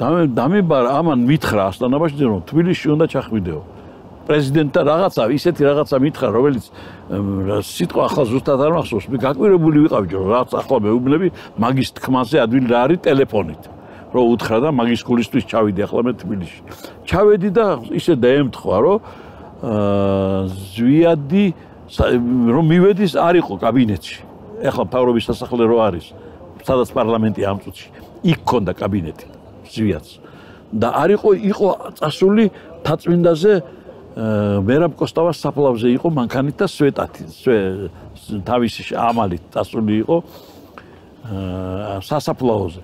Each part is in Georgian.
დამიბარ ამან მითხრა ასლანაბაშიძე რომ თბილისში უნდა ჩახვიდეო. პრეზიდენტთან რაღაცა ისეთი რაღაცა მითხრა, რომელიც სიტყვა ახლა ზუსტად არ მახსოვს, მე გაკვირებული ვიყავი რომ რაღაც ახლა მეუბნები მაგის თქმაზე ადვილი რა არის ტელეფონით. რომ უთხრა და მაგის გულისთვის ჩავიდი ახლა მე თბილისში. ჩავედი და ისე დაემთხვა რომ ზვიადი რომ მივედის არ იყო კაბინეტში. ეხლა მთავრობის სასახლე რო არის, სადაც პარლამენტი ამ წუთში. იქ ქონდა კაბინეტი ზვიადს. და არ იყო წასული თაწმინდაზე მერაბ კოსტავას საფლავზე იყო მანქანით და სვეტათი, თავისი ამალით წასული იყო სასაფლაოზე.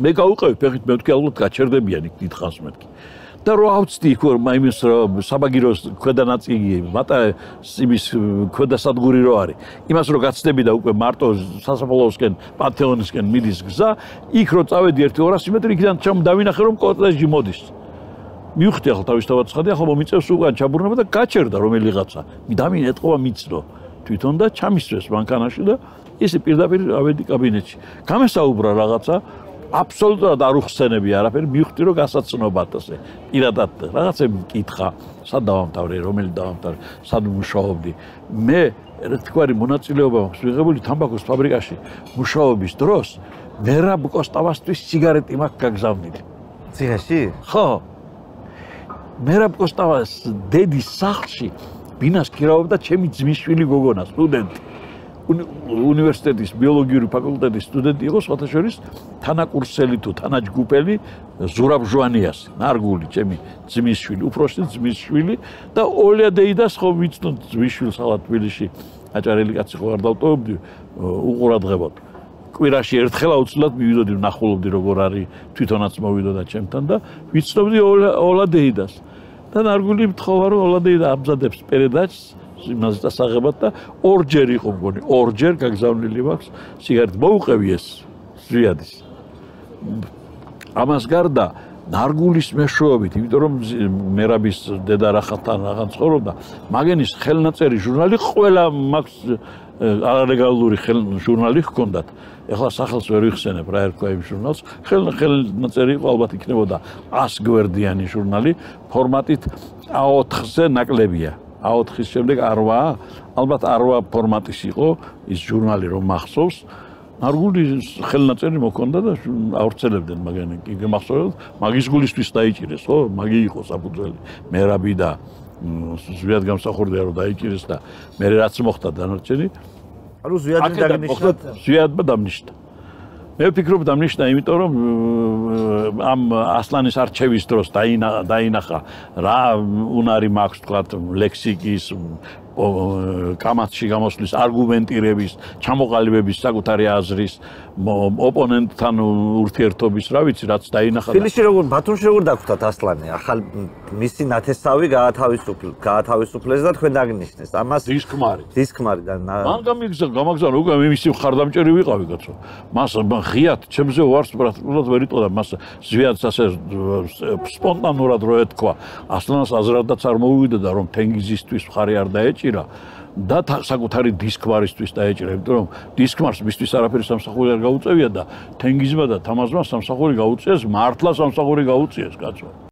მე გავუყევი ფეხით, მე ვთქვი ალბათ გაჩერდებიან იქ დიდხანს მეთქი. და რო ავწდი იქ იმის საბაგიროს ქვედანაწილი, მატა იმის ქვედასადგური რო არის. იმას რო გაცდები და უკვე მარტო სასაფლაოსკენ, პანთეონისკენ მიდის გზა, იქ რო წავედი 1-200 მეტრი, იქიდან დავინახე რომ კორტეჟი მოდის. მივხვდი ახლა თავისთავად ცხადი, ახლა მომიწევს უკან ჩაბურნება და გაჩერდა რომელიღაცა. დამინეთყობა მიცნო თვითონ და ჩამისვეს მანქანაში და ისე პირდაპირ ავედი კაბინეტში. გამესაუბრა რაღაცა აბსოლუტურად არ უხსენები არაფერი, მივხვდი რომ გასაცნობად ასე. პირადად რაღაცები მკითხა, სად დავამთავრე, რომელი დავამთავრე, სად მუშაობდი. მე ერთგვარი მონაწილეობა მაქვს მიღებული თამბაქოს ფაბრიკაში მუშაობის დროს, მერაბ კოსტავასთვის სიგარეტი მაქვს გაგზავნილი. ციხეში? ხო. მერაბ კოსტავას დედის სახლში ბინას ქირავობდა ჩემი ძმისშვილი გოგონა, სტუდენტი. უნივერსიტეტის ბიოლოგიური ფაკულტეტის სტუდენტი იყო, სხვათა შორის თანაკურსელი თუ თანაჯგუფელი ზურაბ ჟვანიასი, ნარგული, ჩემი ძმისშვილი, უფროსი ძმისშვილი და ოლია დეიდას ხო ვიცნო ძმისშვილს ახლა თბილისში აჭარელი კაცი ხო არ დავტოვებდი უყურადღებოდ. კვირაში ერთხელ აუცილებლად მივიდოდი ვნახულობდი როგორ არის, თვითონაც მოვიდოდა ჩემთან და ვიცნობდი ოლა დეიდას. და ნარგული მთხოვა რომ ოლა დეიდა აბზადებს პერედაჩს იმას დასაღებად და ორჯერ იყო მგონი, ორჯერ გაგზავნილი მაქვს სიგარეტი. მოუყევი ეს ზვიადის. ამას გარდა ნარგულის მეშვეობით, იმიტომ რომ მერაბის დედა რახალთან რაღაც ცხოვრობდა, მაგენის ხელნაწერი ჟურნალი ყველა მაქვს არალეგალური ჟურნალი ჰქონდათ. ეხლა სახელს ვერ ვიხსენებ რა ერქვა იმ ჟურნალს. ხელნაწერი იყო, ალბათ იქნებოდა 100 გვერდიანი ჟურნალი, ფორმატით A4-ზე ნაკლებია. A4-ის შემდეგ A8, ალბათ A8 ფორმატის იყო ის ჟურნალი რომ მახსოვს. ნარგული ხელნაწერი მოქონდა და ავრცელებდნენ მაგანი. იგი მახსოვს, მაგის გულისთვის დაიჭირეს, ხო? მაგი იყო საფუძველი. მერაბი და ზვიად გამსახურდია რომ დაიჭირეს და მე რაც მოხდა დანარჩენი. ანუ ზვიადი დაგნიშნა. ზვიადმა დამნიშნა. მე ვფიქრობ დამნიშნა, იმიტომ რომ ამ ასლანის არჩევის დროს დაინახა რა უნარი მაქვს თქვათ ლექსიკის კამათში გამოსვლის არგუმენტირების, ჩამოყალიბების საკუთარი აზრის, ოპონენტთან ურთიერთობის, რა ვიცი, რაც დაინახა. თბილისში როგორ ბათუმში როგორ დაგვხვდათ ასლანი? ახალ მისი ნათესავი გაათავისუფლეს და თქვენ დაგნიშნეს. ამას დისკმარი და მან გამაგზავნა უკვე მისი მხარდამჭერი ვიყავი კაცო. მას ღიად ჩემზე უარს პრაქტიკულად ვერ იტყოდა, მას ზვიადს ასე სპონტანურად რო ეთქვა. ასლანას აზრადაც არ მოუვიდოდა რომ თენგიზისთვის მხარი არ დაეჭირა. და საკუთარი დისკმარისთვის დაეჭირა, იმიტომ რომ დისკმარს მისთვის არაფერი სამსახური არ გაუწევია და თენგიზმა და თამაზმა სამსახური გაუწიეს, მართლა სამსახური გაუწიეს, კაცო.